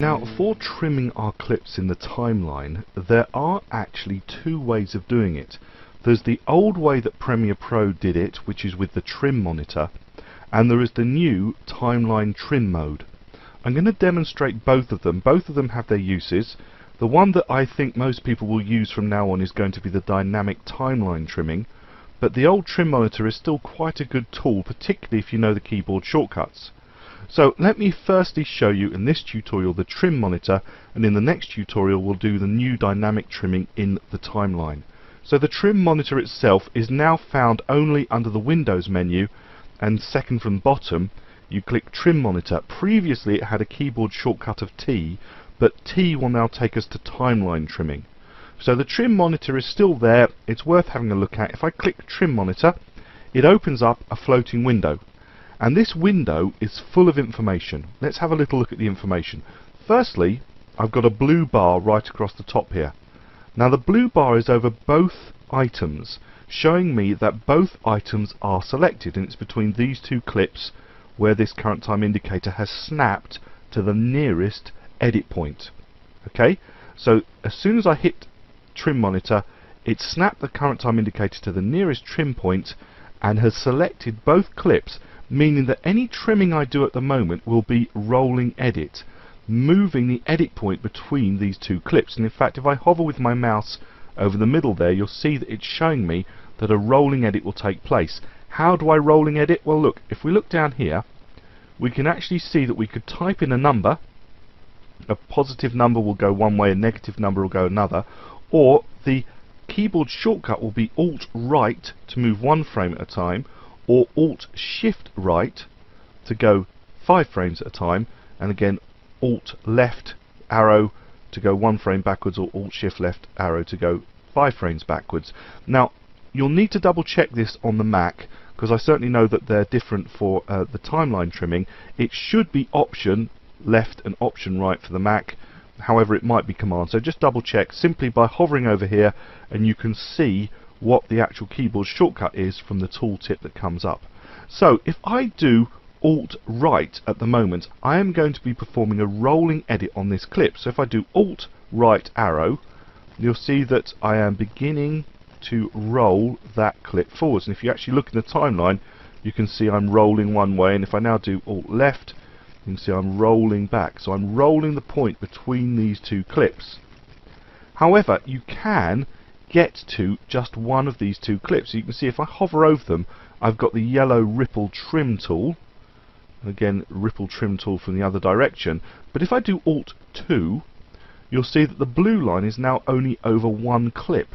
Now, for trimming our clips in the timeline, there are actually two ways of doing it. There's the old way that Premiere Pro did it, which is with the trim monitor, and there is the new timeline trim mode. I'm going to demonstrate both of them. Both of them have their uses. The one that I think most people will use from now on is going to be the dynamic timeline trimming, but the old trim monitor is still quite a good tool, particularly if you know the keyboard shortcuts. So let me firstly show you in this tutorial the trim monitor, and in the next tutorial we'll do the new dynamic trimming in the timeline. So the trim monitor itself is now found only under the Windows menu, and second from bottom you click trim monitor. Previously it had a keyboard shortcut of T, but T will now take us to timeline trimming. So the trim monitor is still there, it's worth having a look at. If I click trim monitor, it opens up a floating window. And this window is full of information. Let's have a little look at the information. Firstly, I've got a blue bar right across the top here. Now the blue bar is over both items, showing me that both items are selected, and it's between these two clips where this current time indicator has snapped to the nearest edit point. Okay, so as soon as I hit trim monitor, it snapped the current time indicator to the nearest trim point and has selected both clips, meaning that any trimming I do at the moment will be rolling edit, moving the edit point between these two clips. And in fact, if I hover with my mouse over the middle there, you'll see that it's showing me that a rolling edit will take place. How do I rolling edit? Well, look, if we look down here, we can actually see that we could type in a number. A positive number will go one way, a negative number will go another, or the keyboard shortcut will be Alt-Right to move one frame at a time, or Alt-Shift-Right to go 5 frames at a time, and again Alt-Left arrow to go 1 frame backwards, or Alt-Shift-Left arrow to go 5 frames backwards. Now you'll need to double check this on the Mac, because I certainly know that they're different for the timeline trimming. It should be Option Left and Option Right for the Mac, however it might be Command, so just double check simply by hovering over here, and you can see what the actual keyboard shortcut is from the tooltip that comes up. So if I do Alt-Right at the moment, I am going to be performing a rolling edit on this clip. So if I do Alt-Right arrow, you'll see that I am beginning to roll that clip forwards. And if you actually look in the timeline, you can see I'm rolling one way, and if I now do Alt-Left, you can see I'm rolling back. So I'm rolling the point between these two clips. However, you can get to just one of these two clips. So you can see if I hover over them, I've got the yellow ripple trim tool, and again ripple trim tool from the other direction. But if I do Alt-2, you'll see that the blue line is now only over one clip.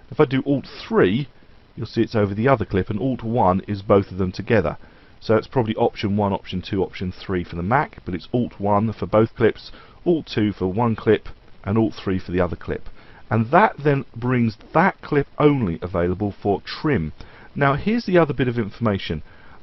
If I do Alt-3, you'll see it's over the other clip, and Alt-1 is both of them together. So it's probably Option 1, Option 2, Option 3 for the Mac, but it's Alt-1 for both clips, Alt-2 for one clip, and Alt-3 for the other clip. And that then brings that clip only available for trim. Now here's the other bit of information.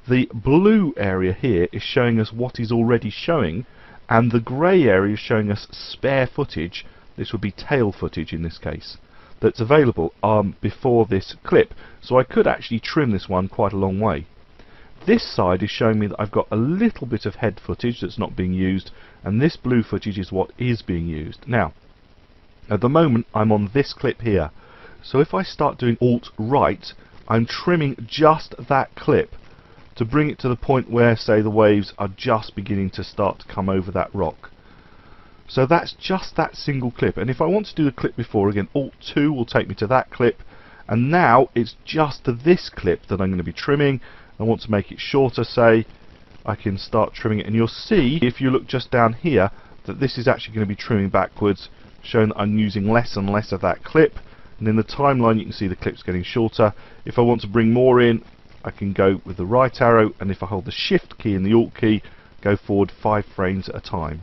The blue area here is showing us what is already showing, and the grey area is showing us spare footage. This would be tail footage in this case, that's available before this clip. So I could actually trim this one quite a long way. This side is showing me that I've got a little bit of head footage that's not being used, and this blue footage is what is being used. Now at the moment I'm on this clip here, so if I start doing Alt-Right, I'm trimming just that clip to bring it to the point where, say, the waves are just beginning to start to come over that rock. So that's just that single clip, and if I want to do the clip before, again Alt-2 will take me to that clip, and now it's just to this clip that I'm going to be trimming. I want to make it shorter, say, I can start trimming it, and you'll see if you look just down here that this is actually going to be trimming backwards, showing that I'm using less and less of that clip. And in the timeline you can see the clip's getting shorter. If I want to bring more in, I can go with the right arrow, and if I hold the Shift key and the Alt key, go forward 5 frames at a time.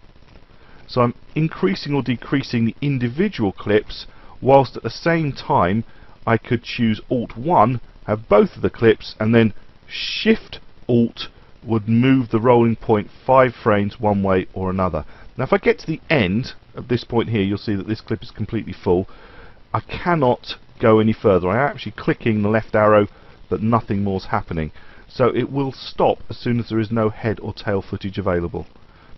So I'm increasing or decreasing the individual clips, whilst at the same time I could choose Alt-1, have both of the clips, and then Shift-Alt would move the rolling point 5 frames one way or another. Now if I get to the end of this point here, you'll see that this clip is completely full. I cannot go any further. I'm actually clicking the left arrow, but nothing more's happening. So it will stop as soon as there is no head or tail footage available.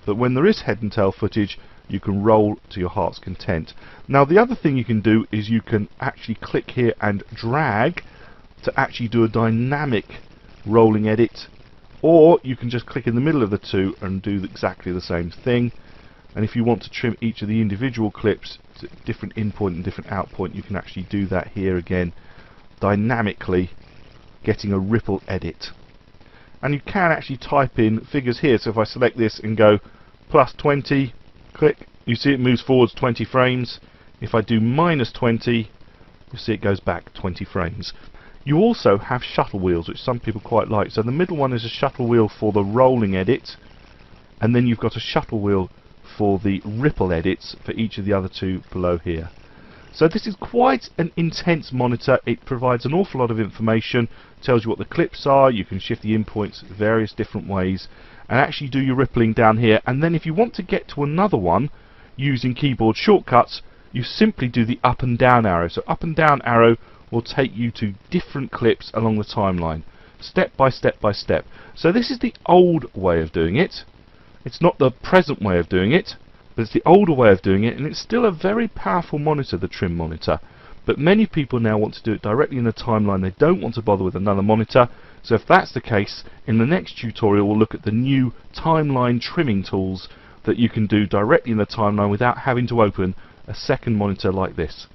But when there is head and tail footage, you can roll to your heart's content. Now the other thing you can do is you can actually click here and drag to actually do a dynamic rolling edit, or you can just click in the middle of the two and do exactly the same thing. And if you want to trim each of the individual clips to different in point and different out point, you can actually do that here again, dynamically getting a ripple edit. And you can actually type in figures here. So if I select this and go +20, click, you see it moves forwards 20 frames. If I do -20, you see it goes back 20 frames. You also have shuttle wheels, which some people quite like. So the middle one is a shuttle wheel for the rolling edit, and then you've got a shuttle wheel for the ripple edits for each of the other two below here. So this is quite an intense monitor. It provides an awful lot of information, tells you what the clips are, you can shift the in points various different ways, and actually do your rippling down here. And then if you want to get to another one using keyboard shortcuts, you simply do the up and down arrow. So up and down arrow will take you to different clips along the timeline, step by step by step. So this is the old way of doing it. It's not the present way of doing it, but it's the older way of doing it, and it's still a very powerful monitor, the trim monitor. But many people now want to do it directly in the timeline. They don't want to bother with another monitor. So if that's the case, in the next tutorial we'll look at the new timeline trimming tools that you can do directly in the timeline without having to open a second monitor like this.